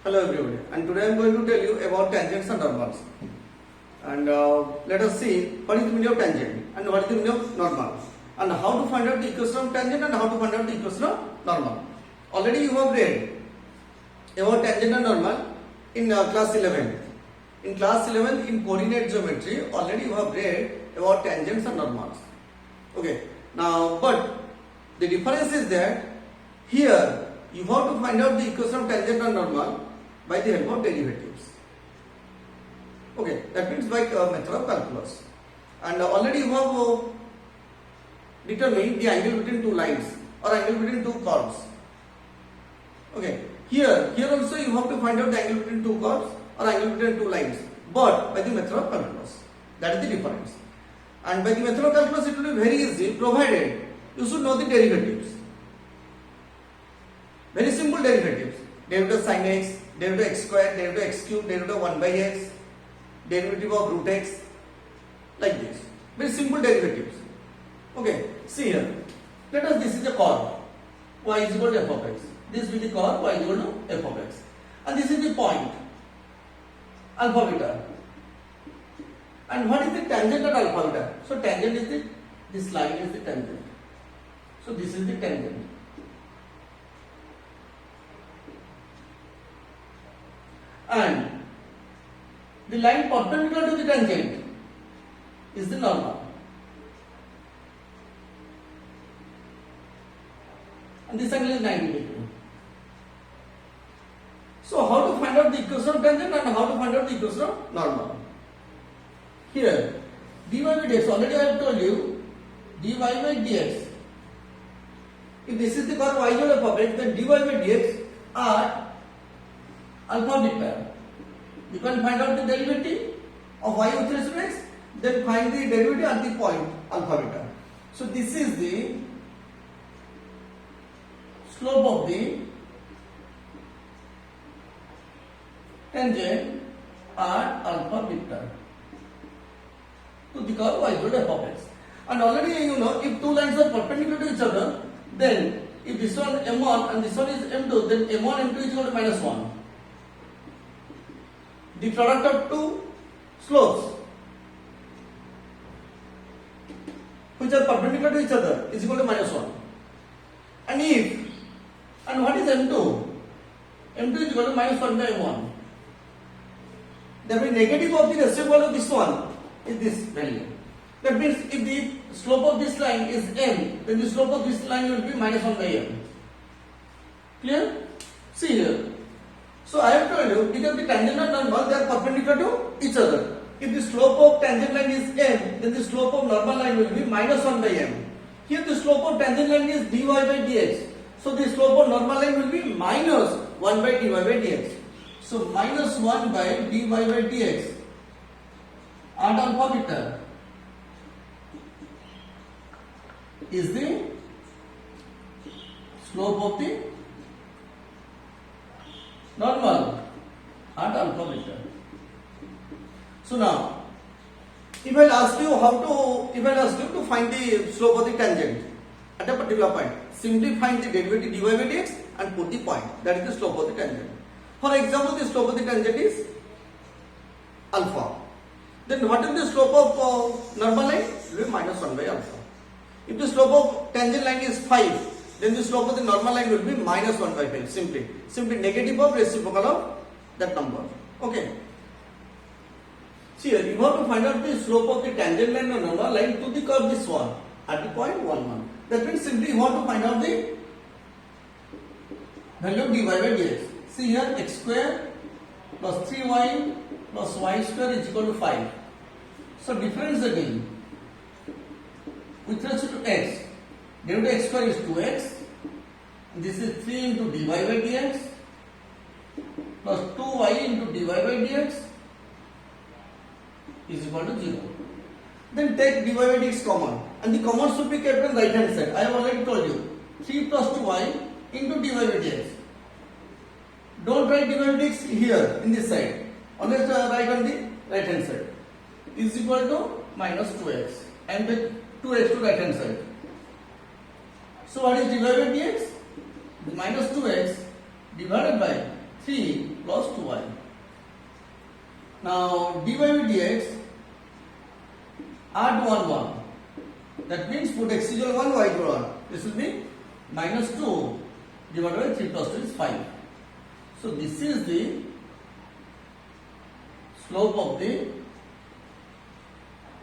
Hello everybody, and today I am going to tell you about tangents and normals. And let us see what is the meaning of tangent and what is the meaning of normal, and how to find out the equation of tangent and how to find out the equation of normal. Already you have read about tangent and normal in class 11. In class 11 in coordinate geometry, already you have read about tangents and normals. Okay, now but the difference is that here you have to find out the equation of tangent and normal by the help of derivatives. Okay, that means by method of calculus. And already you have determined the angle between two lines or angle between two curves. Okay, here also you have to find out the angle between two curves or angle between two lines, but by the method of calculus. That is the difference. And by the method of calculus it will be very easy, provided you should know the derivatives. Very simple derivatives. Derivative of sin x, derivative of x square, derivative of x cube, derivative of 1 by x, derivative of root x, like this. Very simple derivatives. Okay, see here. Let us, this is a curve. Y is equal to f of x. This will be the curve y is equal to f of x. And this is the point, alpha beta. And what is the tangent at alpha beta? So tangent is this line is the tangent. So this is the tangent. And the line perpendicular to the tangent is the normal. And this angle is 90 degrees. So how to find out the equation of tangent and how to find out the equation of normal? Here, dy by dx, already I have told you, dy by dx. If this is the curve y equal to f of x, then dy by dx are alpha beta. You can find out the derivative of y with respect to x, then find the derivative at the point alpha beta. So this is the slope of the tangent at alpha beta to the curve y equal to f of x. And already you know, if two lines are perpendicular to each other, then if this one m1 and this one is m2, then m1 m2 is equal to minus 1. The product of two slopes which are perpendicular to each other is equal to minus 1. And what is m2? m2 is equal to minus 1 by m1. Therefore, negative of the reciprocal of this one is this value. That means if the slope of this line is m, then the slope of this line will be minus 1 by m. Clear? See here. So I have told you, because the tangent and normal, they are perpendicular to each other. If the slope of tangent line is m, then the slope of normal line will be minus 1 by m. Here the slope of tangent line is dy by dx. So the slope of normal line will be minus 1 by dy by dx. So minus 1 by dy by dx at alpha beta is the slope of the normal at alpha beta. So now, if I ask you to find the slope of the tangent at a particular point, simply find the derivative dy by dx and put the point. That is the slope of the tangent. For example, the slope of the tangent is alpha. Then what is the slope of normal line? It will be minus 1 by alpha. If the slope of tangent line is 5, then the slope of the normal line will be minus 1 by 5. Simply negative of reciprocal of that number. Okay. See here, you have to find out the slope of the tangent line or normal line to the curve this one at the point 1, 1. That means simply you want to find out the value of dy by dx. See here, x square plus 3y plus y square is equal to 5. So difference again. With respect to x, derivative of x square is 2x. This is 3 into dy by dx plus 2y into dy by dx is equal to 0. Then take dy by dx common, and the common should be kept on right hand side. I have already told you 3 plus 2y into dy by dx. Don't write dy by dx here in this side. Always write on the right hand side. Is equal to minus 2x, and with 2x to right hand side. So what is dy by dx? Minus 2x divided by 3 plus 2y. Now dy by dx, add 1 1. That means put x is equal 1, y is equal 1. This will be minus 2 divided by 3 plus 2 is 5. So this is the slope of the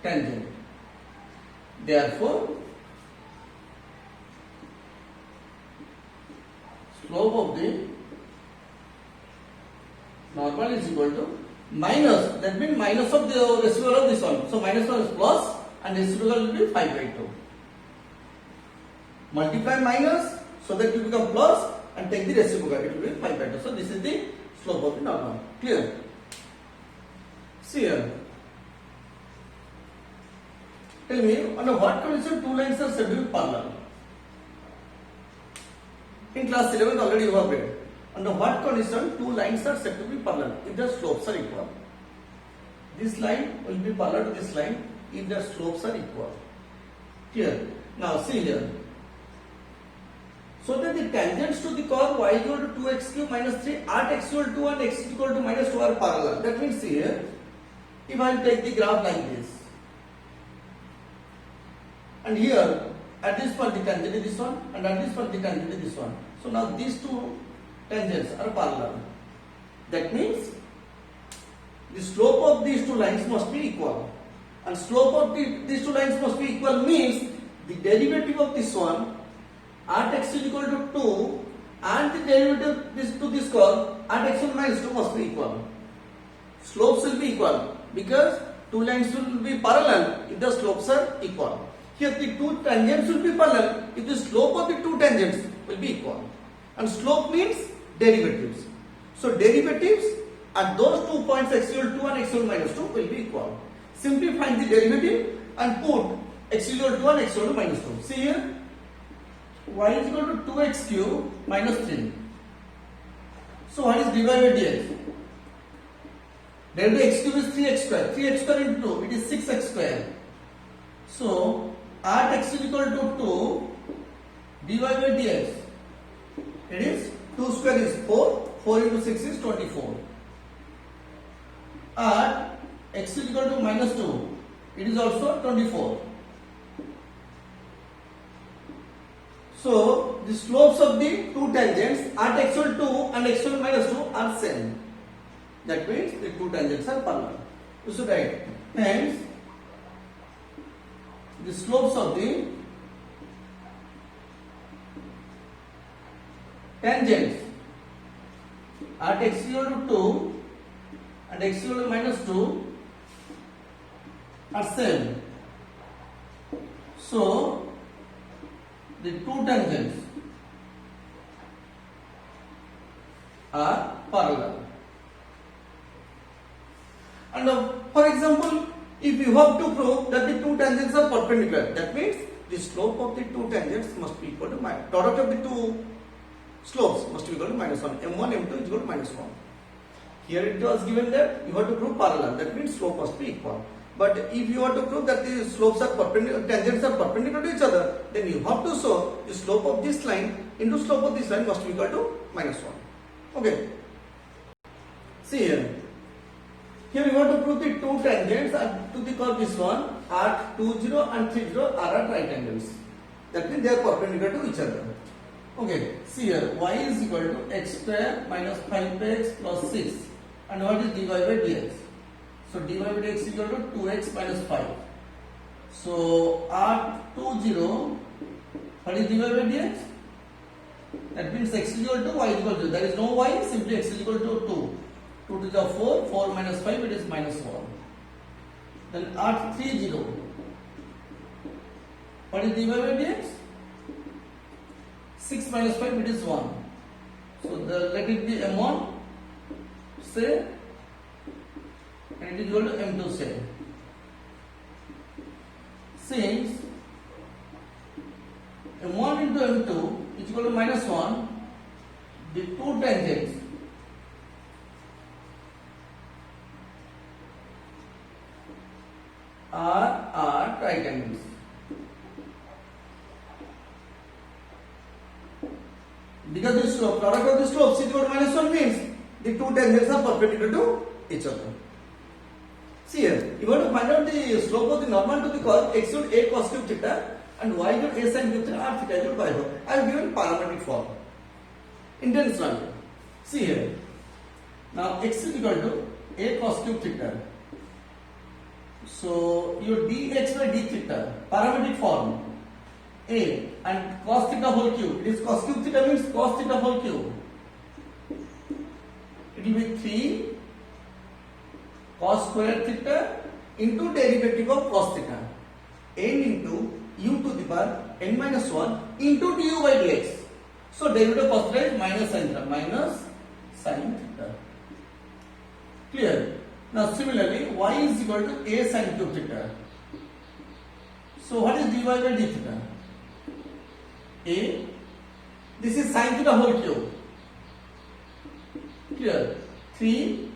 tangent. Therefore, slope of the normal is equal to minus, that means minus of the reciprocal of this one. So minus 1 is plus and reciprocal will be 5 by 2. Multiply minus so that it will become plus and take the reciprocal, it will be 5 by 2. So this is the slope of the normal. Clear? See here. Tell me, under what condition two lines are said to be parallel? In class 11 already you have read. Under what condition two lines are said to be parallel? If their slopes are equal. This line will be parallel to this line if their slopes are equal. Clear? Now see here. So that the tangents to the curve y equal to 2x cube minus 3 at x equal to 2 and x equal to minus 2 are parallel. That means see here, if I will take the graph like this, and here at this point the tangent is this one and at this point the tangent is this one. So now these two tangents are parallel. That means the slope of these two lines must be equal. And slope of these two lines must be equal means the derivative of this one at x is equal to 2 and the derivative to this curve at x minus 2 must be equal. Slopes will be equal because two lines will be parallel if the slopes are equal. Here the two tangents will be parallel if the slope of the two tangents will be equal. And slope means derivatives. So derivatives at those 2 points x equal to 2 and x equal to minus 2 will be equal. Simply find the derivative and put x equal to 2 and x equal to minus 2. See here, y is equal to 2x cube minus 3. So what is dy by dx? Derivative x cube is 3x square. 3x square into 2, it is 6x square. So at x is equal to 2, dy by dx, it is 2 square is 4, 4 into 6 is 24. At x is equal to minus 2, it is also 24. So the slopes of the two tangents at x equal to 2 and x equal to minus 2 are same. That means the two tangents are parallel. You should write. Hence, the slopes of the tangents at x equal to 2 and x equal to minus 2 are same. So the two tangents are parallel. And for example, if you have to prove that the two tangents are perpendicular, that means the slope of the two tangents must be equal to minus. Product of the two slopes must be equal to minus 1. M1, M2 is equal to minus 1. Here it was given that you have to prove parallel. That means slope must be equal. But if you want to prove that the slopes are perpendicular, tangents are perpendicular to each other, then you have to show the slope of this line into slope of this line must be equal to minus 1. Okay. See here. Here you want to prove the two tangents to the curve this one at 2, 0 and 3, 0 are at right angles. That means they are perpendicular to each other. Okay. See here. Y is equal to x square minus 5x plus 6. And what is dy by dx? So dy by dx is equal to 2x minus 5. So at 2, 0, what is dy by dx? That means x is equal to y is equal to. There is no y, simply x is equal to 2. 2 to the 4, 4 minus 5, it is minus 1. Then at 3, 0, what is dy by dx? 6 minus 5, it is 1. So let it be M1, say, and it is equal to M2, say. Since M1 into M2 is equal to minus 1, the two tangents are right angles. Because the slope, product of the slopes is equal to minus 1 means two tangents are perpendicular to each other. See here, you want to find out the slope of the normal to the curve x equal a cos cube theta and y equal a sin cube theta or theta equal by 4. I have given parametric form. Intentionally. See here. Now x is equal to a cos cube theta. So your dx by d theta, parametric form, a and cos theta whole cube. It is cos cube theta means cos theta whole cube. It will be 3 cos square theta into derivative of cos theta n into u to the power n minus 1 into du by dx. So derivative of cos theta is minus sin theta. Clear? Now similarly y is equal to a sin cube theta. So what is dy by d theta? A, this is sin theta whole cube. Clear? 3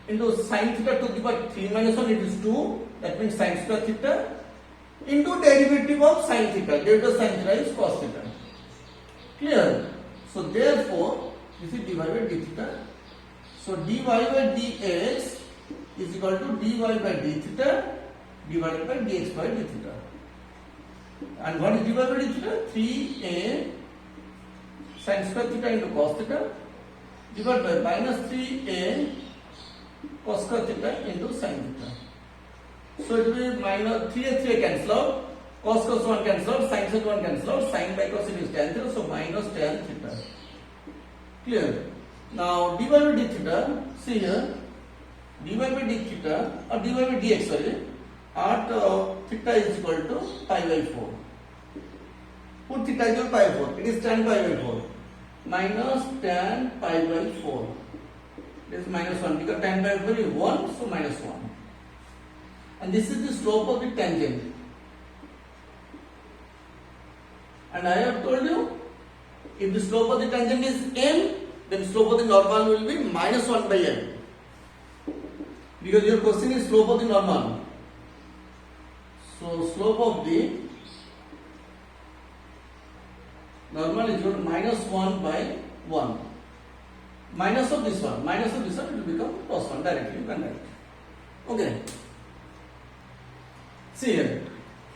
into sin theta to the power 3 minus 1, it is 2. That means sin theta into derivative of sin theta. Derivative of sin theta is cos theta. Clear? So therefore, this is dy by d theta. So dy by dx is equal to dy by d theta divided by dx by d theta. And what is dy by d theta? 3a sin square theta into cos theta divided by minus 3a cos square theta into sin theta. So it will be minus 3a cancel out, cos 1 cancel out, sin 1 cancel out, sin by cos it is tan theta, so minus tan theta. Clear? Now dy by d theta, see here, dy by d theta or dy by dx, sorry, at theta is equal to pi by 4. Put theta is equal to pi by 4, it is tan pi by 4. Minus tan pi by 4. It is minus 1 because tan pi by 4 is 1, so minus 1. And this is the slope of the tangent. And I have told you, if the slope of the tangent is n, then slope of the normal will be minus 1 by n. Because your question is slope of the normal. So slope of the normal is equal to minus 1 by 1. Minus of this one, it will become plus 1 directly, you can write. Okay. See here,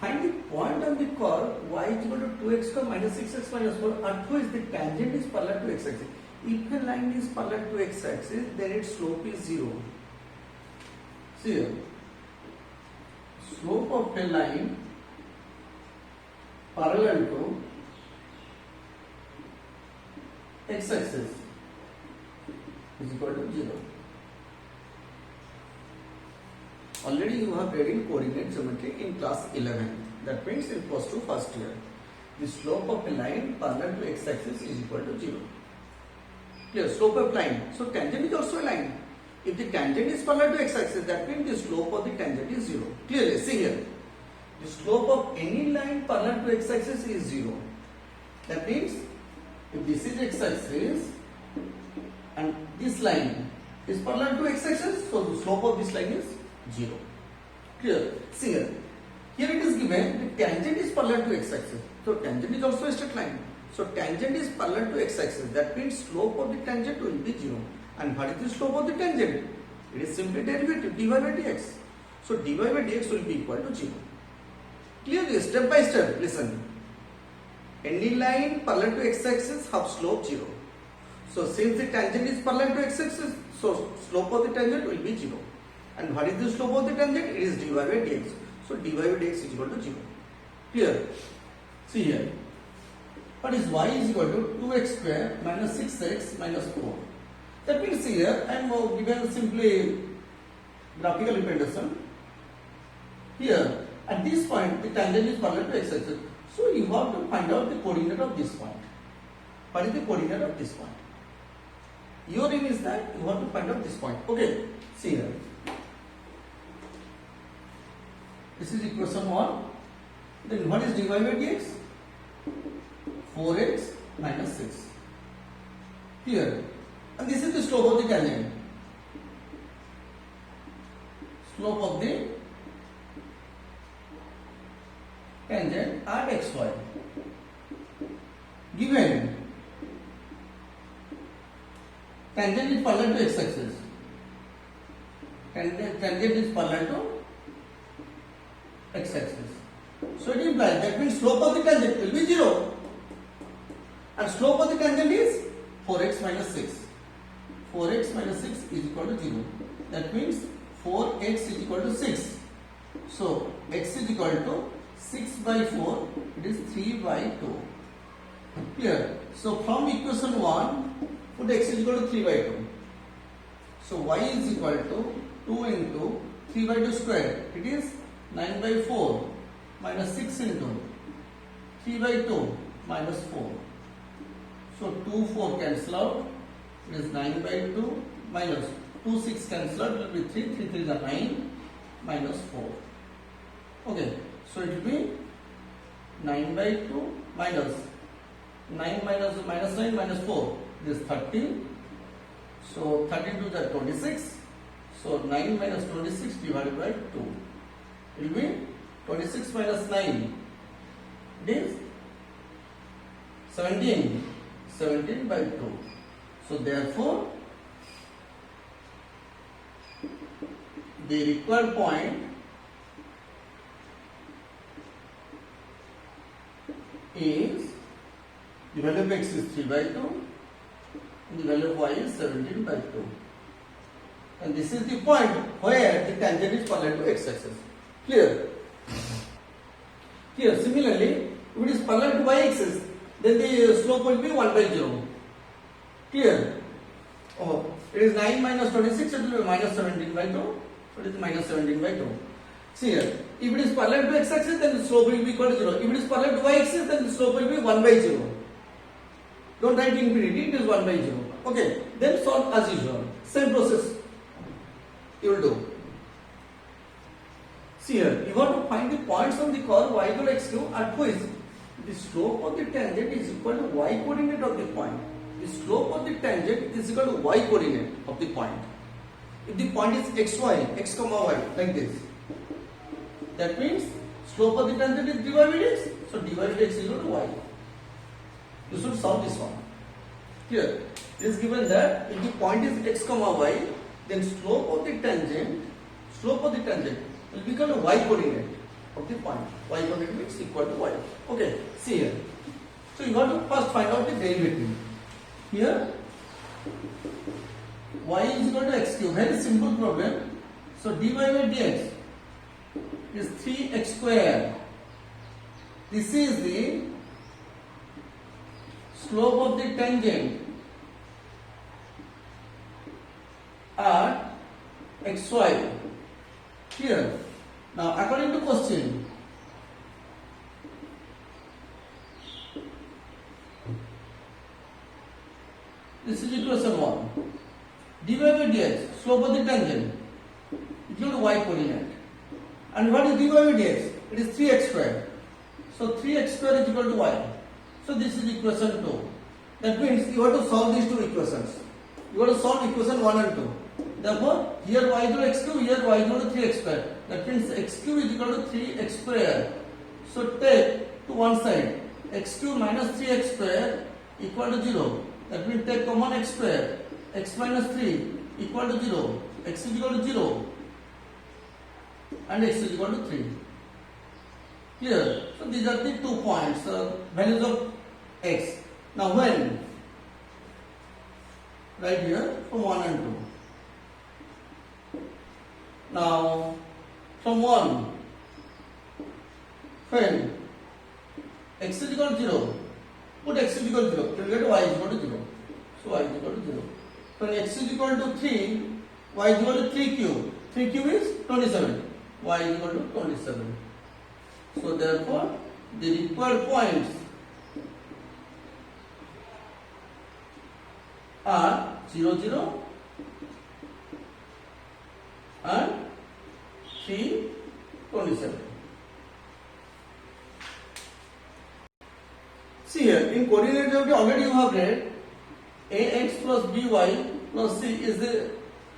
find the point on the curve y is equal to 2x square minus 6x minus 4. At is the tangent is parallel to x axis. If a line is parallel to x axis, then its slope is 0. See here, slope of a line parallel to x axis is equal to 0. Already you have read in coordinate geometry in class 11. That means in first to first year. The slope of a line parallel to x axis is equal to 0. Clear? Slope of line. So tangent is also a line. If the tangent is parallel to x axis, that means the slope of the tangent is 0. Clearly, see here. The slope of any line parallel to x axis is 0. That means if this is x axis and this line is parallel to x axis, so the slope of this line is 0. Clear? See here. Here it is given the tangent is parallel to x axis. So tangent is also a straight line. So tangent is parallel to x axis. That means slope of the tangent will be 0. And what is the slope of the tangent? It is simply derivative dy by dx. So dy by dx will be equal to 0. Clearly, step by step, listen. Any line parallel to x axis have slope 0. So since the tangent is parallel to x axis, so slope of the tangent will be 0. And what is the slope of the tangent? It is dy by dx. So dy by dx is equal to 0. Clear? See here. What is y is equal to 2x square minus 6x minus 4. That means here I am given simply graphical representation. Here at this point the tangent is parallel to x axis. So you have to find out the coordinate of this point. What is the coordinate of this point? Your aim is that you have to find out this point. Okay, see here. This is equation 1. Then what is dy by dx? 4x minus 6. Here. And this is the slope of the tangent. Slope of the tangent at xy. Given tangent is parallel to x-axis. Tangent is parallel to x-axis. So it implies that means slope of the tangent will be 0. And slope of the tangent is 4x minus 6. 4x minus 6 is equal to 0. That means 4x is equal to 6. So x is equal to 6 by 4. It is 3 by 2. Clear? So from equation 1, put x is equal to 3 by 2. So y is equal to 2 into 3 by 2 square. It is 9 by 4 minus 6 into 3 by 2 minus 4. So 2, 4 cancel out. It is 9 by 2 minus 2, 6 cancel out. It will be 3. 3, 3 is 9 minus 4. Okay. So it will be 9 by 2 minus 9 minus 9 minus 4. This is 13. So 13 to the 26. So 9 minus 26 divided by 2. It will be 26 minus 9. It is 17. 17 by 2. So therefore, the required point is the value of x is 3 by 2 and the value of y is 17 by 2. And this is the point where the tangent is parallel to x-axis. Clear? Here, similarly, if it is parallel to y-axis, then the slope will be 1 by 0. Clear? Oh, it is 9 minus 26, it will be minus 17 by 2. So it is minus 17 by 2. See here, if it is parallel to x-axis, then the slope will be equal to 0. If it is parallel to y-axis, then the slope will be 1 by 0. Don't write infinity, it is 1 by 0. Okay, then solve as usual. Same process you will do. See here, you want to find the points on the curve y equal to x cube at which the slope of the tangent is equal to y coordinate of the point. The slope of the tangent is equal to y coordinate of the point. If the point is xy, x comma y, like this, that means slope of the tangent is dy by dx. So dy by dx is equal to y. You should solve this one. Here, it is given that if the point is x comma y, then slope of the tangent will be equal to y coordinate of the point. Y coordinate means equal to y. Okay, see here. So you have to first find out the derivative. Here, y is equal to x cube. Very simple problem. So dy by dx is 3x square. This is the slope of the tangent at xy. Here. Now, according to question, this is equation 1. dy by dx, slope of the tangent, equal to y coordinate. And what is dy by dx? It is 3x square. So 3x square is equal to y. So this is equation 2. That means you have to solve these two equations. You have to solve equation 1 and 2. Therefore, here y equal to x cube, here y equal to 3x square. That means x cube is equal to 3x square. So take to one side x cube minus 3x square equal to 0. That means take common x square. X minus 3 equal to 0. X is equal to 0 and x is equal to 3. Clear? So these are the 2 points, values of x. Now when? Right here from 1 and 2. Now from 1, when x is equal to 0, put x is equal to 0, you will get y is equal to 0. So y is equal to 0. When x is equal to 3, y is equal to 3 cube. 3 cube is 27. Y is equal to 27. So therefore, the required points are 0, 0 and 3, 27. See here, in coordinate geometry already you have read ax plus by plus c is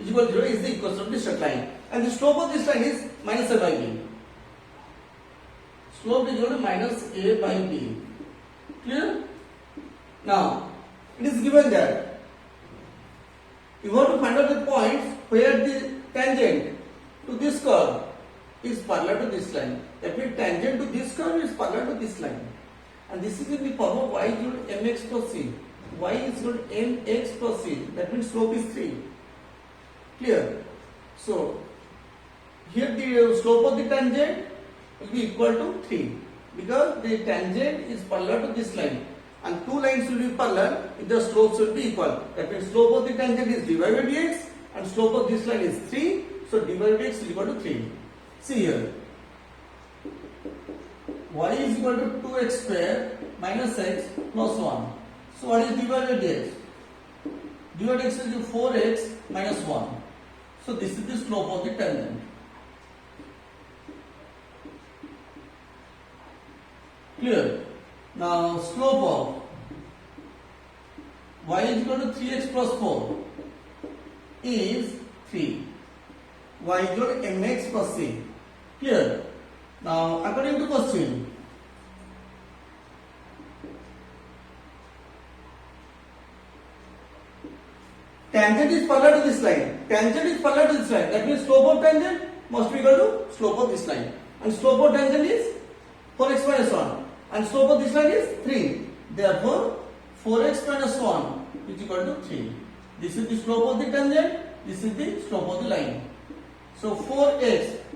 equal to 0 is the equation of the straight line. And the slope of this line is minus a by b. Slope is equal to minus a by b. Clear? Now, it is given that You want to find out the points where the tangent to this curve is parallel to this line. That means tangent to this curve is parallel to this line. And this is in the form of y is equal to mx plus c. Y is equal to mx plus c. That means slope is 3. Clear? So, here the slope of the tangent will be equal to 3. Because the tangent is parallel to this line. And two lines will be parallel if the slopes will be equal. That means slope of the tangent is dy by dx and slope of this line is 3. So dy by dx is equal to 3. See here. Y is equal to 2x square minus x plus 1. So what is dy by dx? Dy by dx is 4x minus 1. So this is the slope of the tangent. Clear? Now slope of y is equal to 3x plus 4 is 3. Y is equal to mx plus c. Clear? Now according to question, tangent is parallel to this line. Tangent is parallel to this line. That means slope of tangent must be equal to slope of this line. And slope of tangent is 4x minus 1. And slope of this line is 3. Therefore, 4x minus 1 is equal to 3. This is the slope of the tangent. This is the slope of the line. So 4x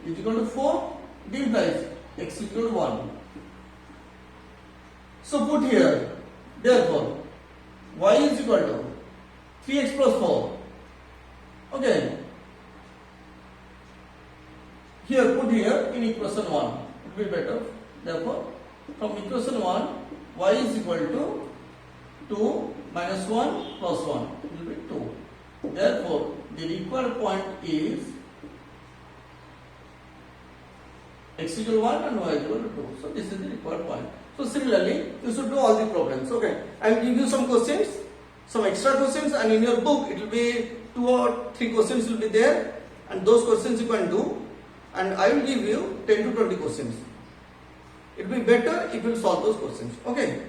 is equal to 4. It implies x is equal to 1. So put here. Therefore, y is equal to 3x plus 4. Okay. Here put here in equation 1. It will be better. Therefore, from equation 1, y is equal to 2 minus 1 plus 1. It will be 2. Therefore, the required point is x is equal to 1 and y is equal to 2. So this is the required point. So similarly, you should do all the problems. Okay. I will give you some questions, some extra questions, and in your book it will be 2 or 3 questions will be there, and those questions you can do, and I will give you 10 to 20 questions. It will be better if you solve those questions. Okay.